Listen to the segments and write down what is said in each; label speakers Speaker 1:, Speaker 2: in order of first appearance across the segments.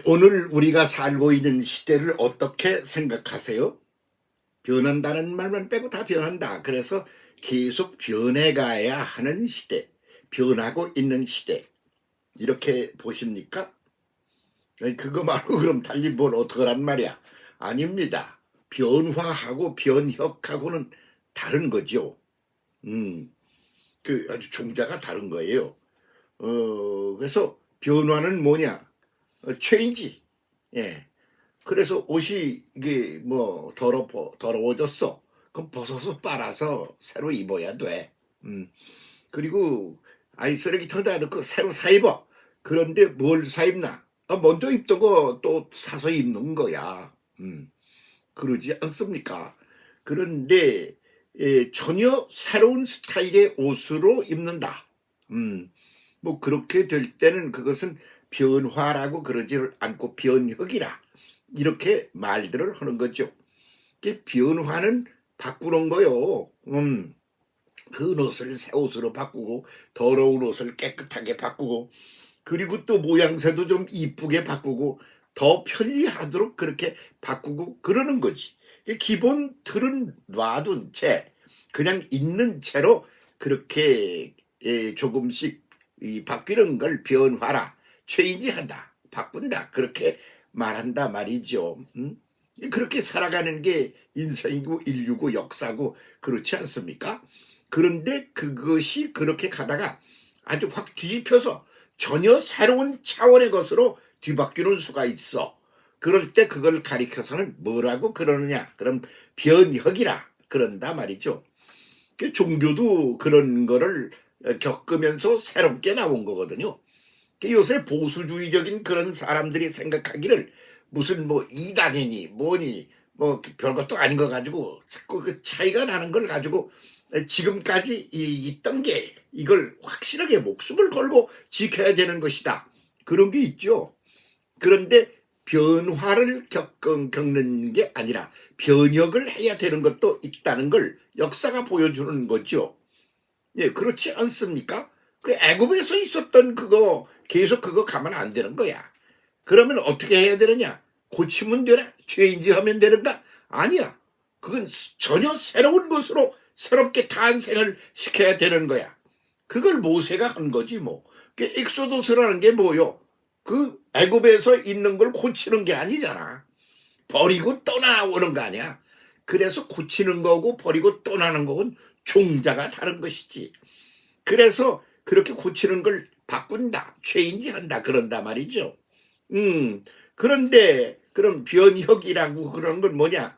Speaker 1: 오늘 우리가 살고 있는 시대를 어떻게 생각하세요? 변한다는 말만 빼고 다 변한다. 그래서 계속 변해가야 하는 시대, 변하고 있는 시대. 이렇게 보십니까? 그거 말고 그럼 달리 뭘 어떡하란 말이야? 아닙니다. 변화하고 변혁하고는 다른 거죠. 음, 그 아주 종자가 다른 거예요. 그래서 변화는 뭐냐? 체인지. 예. 그래서 옷이 이게 뭐 더러워졌어. 그럼 벗어서 빨아서 새로 입어야 돼. 그리고 아이 쓰레기통에다 넣고 새로 사 입어. 그런데 뭘 사 입나? 먼저 입던 거 또 사서 입는 거야. 그러지 않습니까? 그런데 전혀 새로운 스타일의 옷으로 입는다. 음, 뭐 그렇게 될 때는 그것은 변화라고 그러지를 않고 변혁이라 이렇게 말들을 하는 거죠. 변화는 바꾸는 거요. 그 옷을 새 옷으로 바꾸고 더러운 옷을 깨끗하게 바꾸고 그리고 또 모양새도 좀 이쁘게 바꾸고 더 편리하도록 그렇게 바꾸고 그러는 거지. 기본 틀은 놔둔 채 그냥 있는 채로 그렇게 조금씩 바뀌는 걸 변화라 체인지한다 바꾼다 그렇게 말한다 말이죠. 그렇게 살아가는 게 인생이고 인류고 역사고 그렇지 않습니까? 그런데 그것이 그렇게 가다가 아주 확 뒤집혀서 전혀 새로운 차원의 것으로 뒤바뀌는 수가 있어. 그럴 때 그걸 가리켜서는 뭐라고 그러느냐? 그럼 변혁이라 그런다 말이죠. 종교도 그런 거를 겪으면서 새롭게 나온 거거든요. 요새 보수주의적인 그런 사람들이 생각하기를 무슨 뭐 이단이니 뭐니 뭐 별것도 아닌 거 가지고 자꾸 그 차이가 나는 걸 가지고 지금까지 있던 게 이걸 확실하게 목숨을 걸고 지켜야 되는 것이다. 그런 게 있죠. 그런데 변화를 겪는 게 아니라 변혁을 해야 되는 것도 있다는 걸 역사가 보여주는 거죠. 예, 그렇지 않습니까? 그 애굽에서 있었던 그거 계속 그거 가면 안 되는 거야. 그러면 어떻게 해야 되느냐? 고치면 되나? 죄인지하면 되는가? 아니야. 그건 전혀 새로운 것으로 새롭게 탄생을 시켜야 되는 거야. 그걸 모세가 한 거지 뭐. 그 엑소도스라는 게 뭐요? 그 애굽에서 있는 걸 고치는 게 아니잖아. 버리고 떠나오는 거 아니야. 그래서 고치는 거고 버리고 떠나는 거는 종자가 다른 것이지. 그래서 그렇게 고치는 걸 바꾼다, 체인지한다 그런다 말이죠. 그런데 그럼 변혁이라고 그런 건 뭐냐?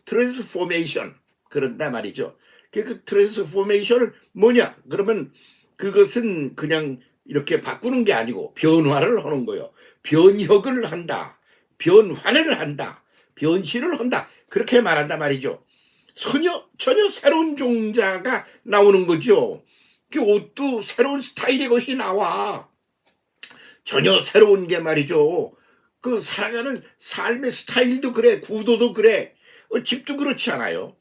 Speaker 1: 트랜스포메이션 그런다 말이죠. 그 트랜스포메이션을 뭐냐? 그러면 그것은 그냥 이렇게 바꾸는 게 아니고 변화를 하는 거예요. 변혁을 한다, 변환을 한다, 변신을 한다 그렇게 말한다 말이죠. 전혀 새로운 종자가 나오는 거죠. 그 옷도 새로운 스타일의 것이 나와. 전혀 새로운 게 말이죠. 그 살아가는 삶의 스타일도 그래, 구도도 그래. 집도 그렇지 않아요.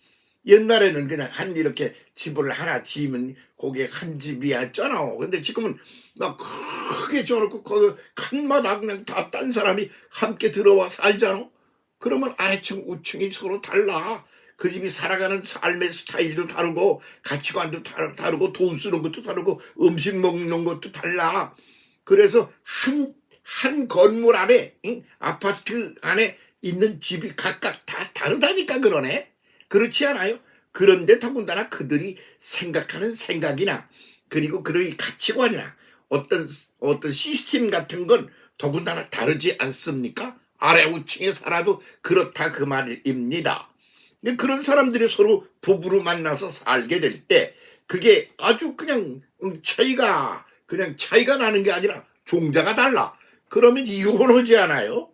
Speaker 1: 옛날에는 그냥 한 이렇게 집을 하나 지으면 거기에 한 집이었잖아. 근데 지금은 막 크게 지어놓고 그 칸마다 그냥 다 딴 사람이 함께 들어와 살잖아. 그러면 아래층 우층이 서로 달라. 그 집이 살아가는 삶의 스타일도 다르고 가치관도 다르고 돈 쓰는 것도 다르고 음식 먹는 것도 달라. 그래서 한 건물 안에 아파트 안에 있는 집이 각각 다 다르다니까 그러네. 그렇지 않아요? 그런데 더군다나 그들이 생각하는 생각이나 그리고 그의 가치관이나 어떤 시스템 같은 건 더군다나 다르지 않습니까? 아래 우층에 살아도 그렇다 그 말입니다. 그런 사람들이 서로 부부로 만나서 살게 될 때 그게 아주 그냥 차이가 나는 게 아니라 종자가 달라. 그러면 이혼하지 않아요?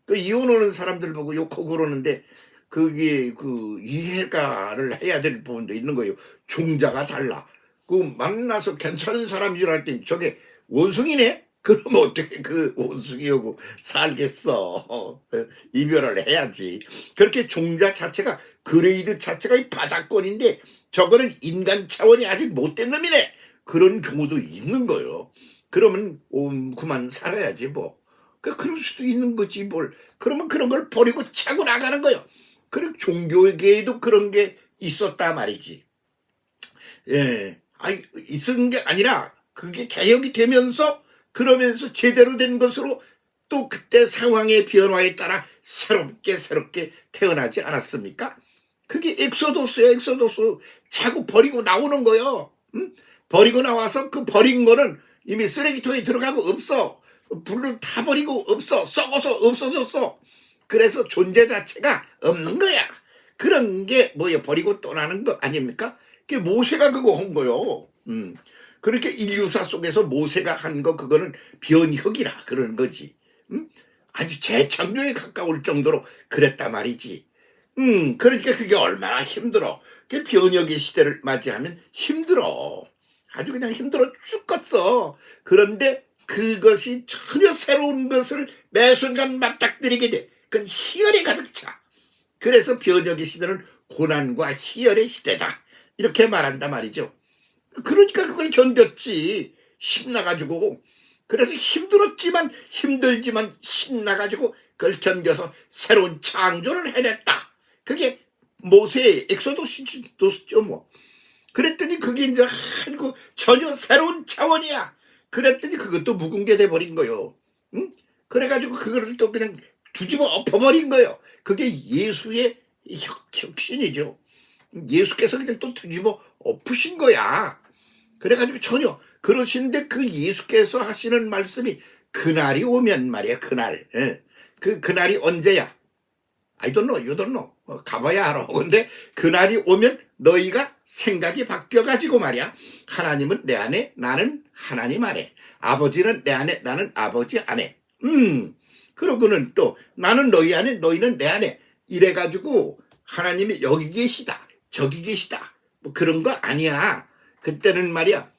Speaker 1: 그 이혼하는 사람들 보고 욕하고 그러는데 그게 그 이해가를 해야 될 부분도 있는 거예요. 종자가 달라. 그 만나서 괜찮은 사람인 줄 알 땐 저게 원숭이네? 그럼 어떻게 그 원숭이하고 살겠어? 이별을 해야지. 그렇게 종자 자체가 그레이드 자체가 이 바닥권인데 저거는 인간 차원이 아직 못된 놈이네. 그런 경우도 있는 거예요. 그러면 그만 살아야지 뭐. 그럴 수도 있는 거지 뭘. 그러면 그런 걸 버리고 차고 나가는 거예요. 그리고 종교계에도 그런 게 있었다 말이지. 예. 아니, 있은 게 아니라 그게 개혁이 되면서 그러면서 제대로 된 것으로 또 그때 상황의 변화에 따라 새롭게 태어나지 않았습니까? 그게 엑소도스야, 엑소도스. 자꾸 버리고 나오는 거요. 응? 버리고 나와서 그 버린 거는 이미 쓰레기통에 들어가고 없어. 불을 타 버리고 없어. 썩어서 없어졌어. 그래서 존재 자체가 없는 거야. 그런 게 뭐예요? 버리고 떠나는 거 아닙니까? 그게 모세가 그거 한 거요. 그렇게 인류사 속에서 모세가 한 거 그거는 변혁이라 그러는 거지. 아주 재창조에 가까울 정도로 그랬단 말이지. 그러니까 그게 얼마나 힘들어. 그 변혁의 시대를 맞이하면 힘들어. 아주 그냥 힘들어 죽겠어. 그런데 그것이 전혀 새로운 것을 매 순간 맞닥뜨리게 돼. 그건 희열에 가득 차. 그래서 변혁의 시대는 고난과 희열의 시대다. 이렇게 말한단 말이죠. 그러니까 그걸 견뎠지. 신나가지고. 그래서 힘들지만 신나가지고 그걸 견뎌서 새로운 창조를 해냈다. 그게 모세의 엑소도스죠 뭐. 그랬더니 그게 이제 아이고 전혀 새로운 차원이야. 그랬더니 그것도 묵은 게 돼버린 거요. 응? 그래가지고 그거를 또 그냥 뒤집어 엎어버린 거예요. 그게 예수의 혁신이죠. 예수께서 그냥 또 뒤집어 엎으신 거야. 그래가지고 전혀 그러시는데 그 예수께서 하시는 말씀이 그날이 오면 말이야. 그날. 예. 그날이 언제야? I don't know, you don't know. 가봐야 알아. 근데 그날이 오면 너희가 생각이 바뀌어가지고 말이야. 하나님은 내 안에, 나는 하나님 안에. 아버지는 내 안에, 나는 아버지 안에. 그러고는 또 나는 너희 안에, 너희는 내 안에. 이래가지고 하나님이 여기 계시다, 저기 계시다. 뭐 그런 거 아니야. 그때는 말이야.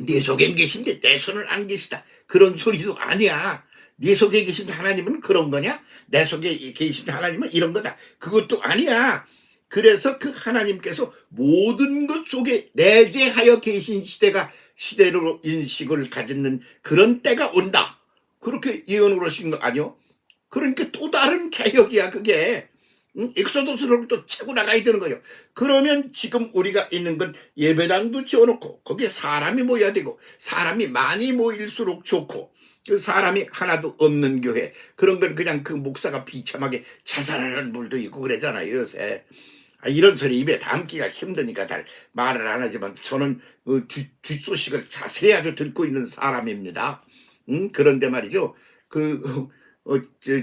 Speaker 1: 네 속엔 계신데 내 손은 안 계시다. 그런 소리도 아니야. 네 속에 계신 하나님은 그런 거냐? 내 속에 계신 하나님은 이런 거다. 그것도 아니야. 그래서 그 하나님께서 모든 것 속에 내재하여 계신 시대로 인식을 가지는 그런 때가 온다. 그렇게 예언을 하신 거 아니요? 그러니까 또 다른 개혁이야 그게. 엑소도스로부터 채고 나가야 되는 거예요. 그러면 지금 우리가 있는 건 예배당도 지어놓고 거기에 사람이 모여야 되고 사람이 많이 모일수록 좋고 그 사람이 하나도 없는 교회 그런 건 그냥 그 목사가 비참하게 자살하는 물도 있고 그러잖아요 요새. 이런 소리 입에 담기가 힘드니까 잘 말을 안 하지만 저는 뒷소식을 자세히 아주 듣고 있는 사람입니다. 그런데 말이죠.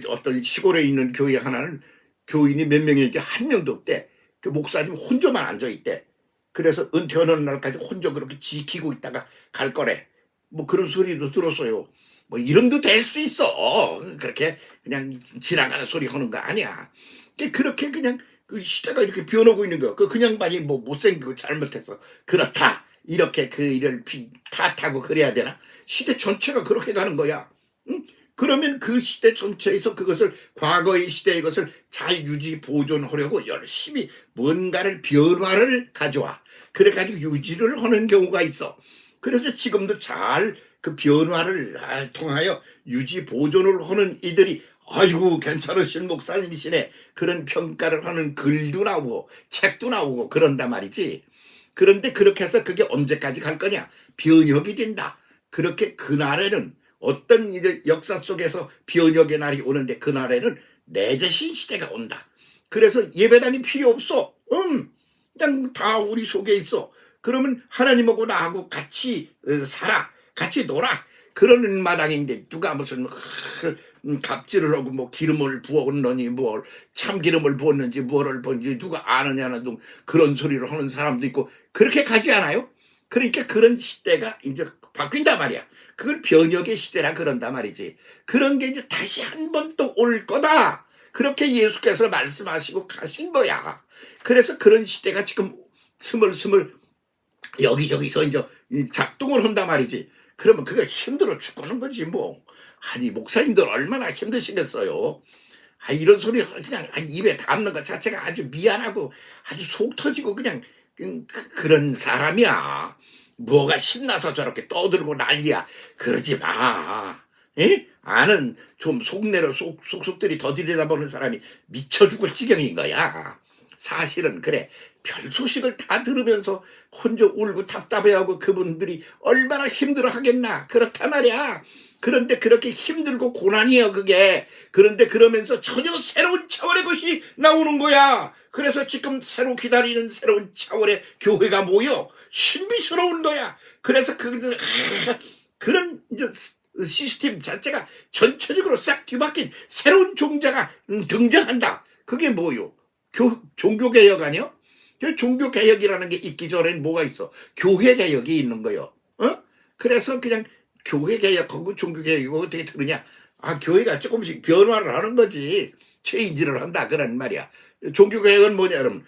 Speaker 1: 어떤 시골에 있는 교회 하나는 교인이 몇 명이니까 한 명도 없대. 그 목사님 혼자만 앉아있대. 그래서 은퇴하는 날까지 혼자 그렇게 지키고 있다가 갈 거래. 뭐 그런 소리도 들었어요. 뭐 이름도 될 수 있어. 그렇게 그냥 지나가는 소리 하는 거 아니야. 그렇게 그냥 그 시대가 이렇게 변하고 있는 거야. 그냥 많이 뭐 못생기고 잘못해서 그렇다. 이렇게 그 일을 탓하고 그래야 되나? 시대 전체가 그렇게 가는 거야. 응? 그러면 그 시대 전체에서 그것을 과거의 시대의 것을 잘 유지 보존하려고 열심히 뭔가를 변화를 가져와. 그래가지고 유지를 하는 경우가 있어. 그래서 지금도 잘 그 변화를 통하여 유지 보존을 하는 이들이 아이고 괜찮으신 목사님이시네. 그런 평가를 하는 글도 나오고 책도 나오고 그런단 말이지. 그런데 그렇게 해서 그게 언제까지 갈 거냐? 변혁이 된다. 그렇게 그날에는 어떤 역사 속에서 변혁의 날이 오는데 그날에는 내재신 시대가 온다. 그래서 예배당이 필요 없어. 그냥 다 우리 속에 있어. 그러면 하나님하고 나하고 같이 살아. 같이 놀아. 그러는 마당인데 누가 무슨 갑질을 하고 뭐 기름을 부었느니 뭘 참기름을 부었는지 뭐를 부었는지 누가 아느냐는 좀 그런 소리를 하는 사람도 있고 그렇게 가지 않아요? 그러니까 그런 시대가 이제 바뀐단 말이야. 그걸 변혁의 시대라 그런단 말이지. 그런 게 이제 다시 한 번 또 올 거다. 그렇게 예수께서 말씀하시고 가신 거야. 그래서 그런 시대가 지금 스물스물 여기저기서 이제 작동을 한단 말이지. 그러면 그거 힘들어 죽는 거지 뭐. 아니 목사님들 얼마나 힘드시겠어요. 이런 소리 그냥 입에 담는 것 자체가 아주 미안하고 아주 속 터지고 그냥 그런 사람이야. 뭐가 신나서 저렇게 떠들고 난리야. 그러지 마. 아는 좀 속내로 속속들이 더 들여다보는 사람이 미쳐 죽을 지경인 거야. 사실은 그래. 별 소식을 다 들으면서 혼자 울고 답답해하고 그분들이 얼마나 힘들어 하겠나. 그렇단 말이야. 그런데 그렇게 힘들고 고난이에요, 그게. 그런데 그러면서 전혀 새로운 차원의 것이 나오는 거야. 그래서 지금 새로 기다리는 새로운 차원의 교회가 모여 신비스러운 거야. 그래서 그런 이제 시스템 자체가 전체적으로 싹 뒤바뀐 새로운 종자가 등장한다. 그게 뭐요? 종교개혁 아니요? 종교개혁이라는 게 있기 전에는 뭐가 있어? 교회개혁이 있는 거요. 그래서 그냥 교회개혁하고 종교개혁이고 어떻게 다르냐? 교회가 조금씩 변화를 하는 거지. 체인지를 한다 그런 말이야. 종교개혁은 뭐냐 그러면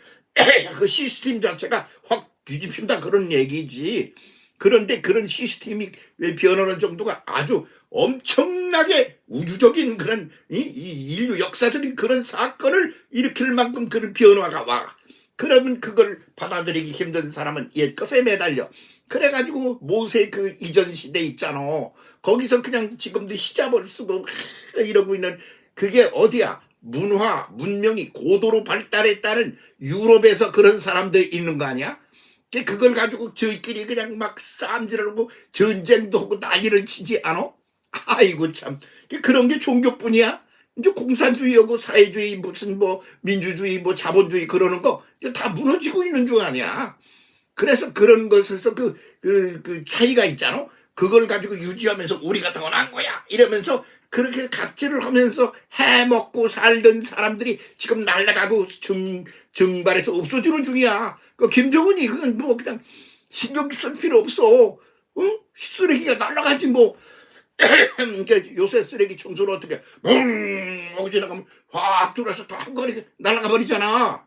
Speaker 1: 그 시스템 자체가 확 뒤집힌다 그런 얘기지. 그런데 그런 시스템이 변하는 정도가 아주 엄청나게 우주적인 그런 이 인류 역사적인 그런 사건을 일으킬 만큼 그런 변화가 와. 그러면 그걸 받아들이기 힘든 사람은 옛것에 매달려. 그래가지고 모세 그 이전 시대 있잖아. 거기서 그냥 지금도 히잡을 쓰고 이러고 있는 그게 어디야? 문화, 문명이 고도로 발달했다는 유럽에서 그런 사람들이 있는 거 아니야? 그걸 가지고 저희끼리 그냥 막 싸움질하고 전쟁도 하고 난리를 치지 않아? 아이고 참 그런 게 종교뿐이야? 이제 공산주의하고 사회주의 무슨 뭐 민주주의 뭐 자본주의 그러는 거 다 무너지고 있는 중 아니야. 그래서 그런 것에서 그 차이가 있잖아. 그걸 가지고 유지하면서 우리가 더 나은 거야 이러면서 그렇게 갑질을 하면서 해먹고 살던 사람들이 지금 날아가고 증발해서 없어지는 중이야. 그 김정은이 그건 뭐 그냥 신경 쓸 필요 없어. 쓰레기가 날아가지 뭐. 그러니까 요새 쓰레기 청소를 어떻게 하고 지나가면 확 들어서 다 한 거리 날아가 버리잖아.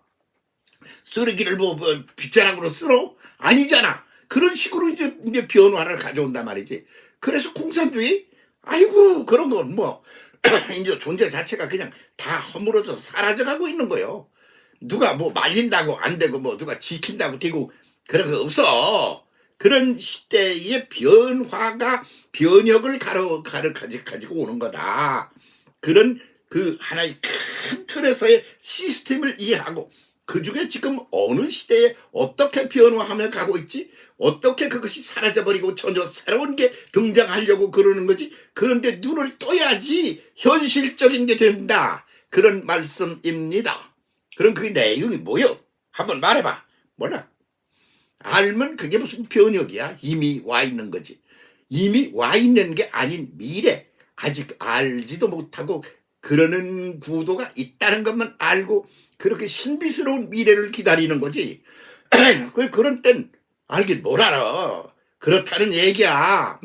Speaker 1: 쓰레기를 뭐 빗자락으로 쓸어? 아니잖아. 그런 식으로 이제 변화를 가져온단 말이지. 그래서 공산주의? 아이고 그런 건 뭐 이제 존재 자체가 그냥 다 허물어져 사라져가고 있는 거요. 누가 뭐 말린다고 안 되고 뭐 누가 지킨다고 되고 그런 거 없어. 그런 시대의 변화가 변혁을 가지고 오는 거다. 그런 그 하나의 큰 틀에서의 시스템을 이해하고 그중에 지금 어느 시대에 어떻게 변화하며 가고 있지? 어떻게 그것이 사라져버리고 전혀 새로운 게 등장하려고 그러는 거지? 그런데 눈을 떠야지 현실적인 게 된다. 그런 말씀입니다. 그럼 그 내용이 뭐요? 한번 말해봐. 몰라. 알면 그게 무슨 변혁이야? 이미 와 있는 거지. 이미 와 있는 게 아닌 미래. 아직 알지도 못하고 그러는 구도가 있다는 것만 알고 그렇게 신비스러운 미래를 기다리는 거지. 그런 땐 알긴 뭘 알아. 그렇다는 얘기야.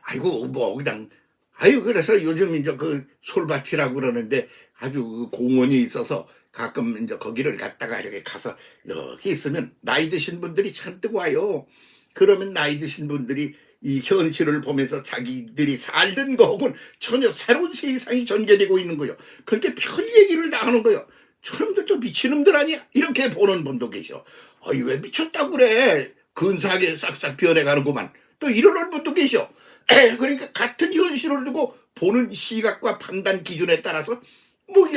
Speaker 1: 아이고 뭐 그냥 그래서 요즘 이제 그 솔밭이라고 그러는데 아주 그 공원이 있어서 가끔 이제 거기를 갔다가 이렇게 가서 이렇게 있으면 나이 드신 분들이 잔뜩 와요. 그러면 나이 드신 분들이 이 현실을 보면서 자기들이 살던 거하고는 전혀 새로운 세상이 전개되고 있는 거예요. 그렇게 별 얘기를 다 하는 거예요. 저놈들도 미친놈들 아니야? 이렇게 보는 분도 계셔. 왜 미쳤다고 그래? 근사하게 싹싹 변해가는구만. 또 이러는 분도 계셔. 그러니까 같은 현실을 두고 보는 시각과 판단 기준에 따라서 뭐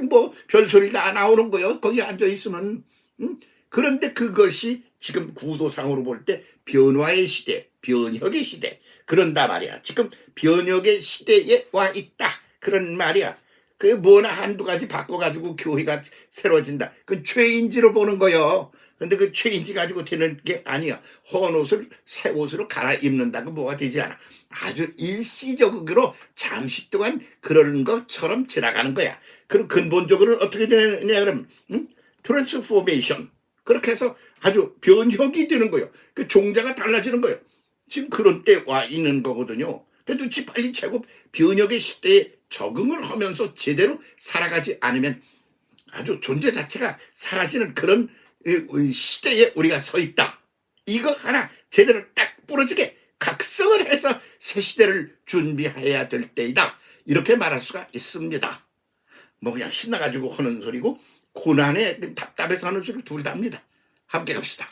Speaker 1: 뭐 별소리 다 나오는 거요. 거기 앉아 있으면. 그런데 그것이 지금 구도상으로 볼 때 변화의 시대, 변혁의 시대 그런다 말이야. 지금 변혁의 시대에 와 있다. 그런 말이야. 그게 뭐나 한두 가지 바꿔가지고 교회가 새로워진다. 그건 죄인지로 보는 거요. 근데 그 체인지 가지고 되는 게 아니야. 헌 옷을 새 옷으로 갈아입는다고 뭐가 되지 않아. 아주 일시적으로 잠시 동안 그러는 것처럼 지나가는 거야. 그럼 근본적으로는 어떻게 되느냐 그러면 트랜스포메이션 그렇게 해서 아주 변혁이 되는 거예요. 그 종자가 달라지는 거예요. 지금 그런 때 와 있는 거거든요. 그래도 빨리 채고 변혁의 시대에 적응을 하면서 제대로 살아가지 않으면 아주 존재 자체가 사라지는 그런 시대에 우리가 서 있다. 이거 하나 제대로 딱 부러지게 각성을 해서 새 시대를 준비해야 될 때이다. 이렇게 말할 수가 있습니다. 뭐 그냥 신나가지고 하는 소리고 고난에 답답해서 하는 소리 둘 다입니다. 함께 갑시다.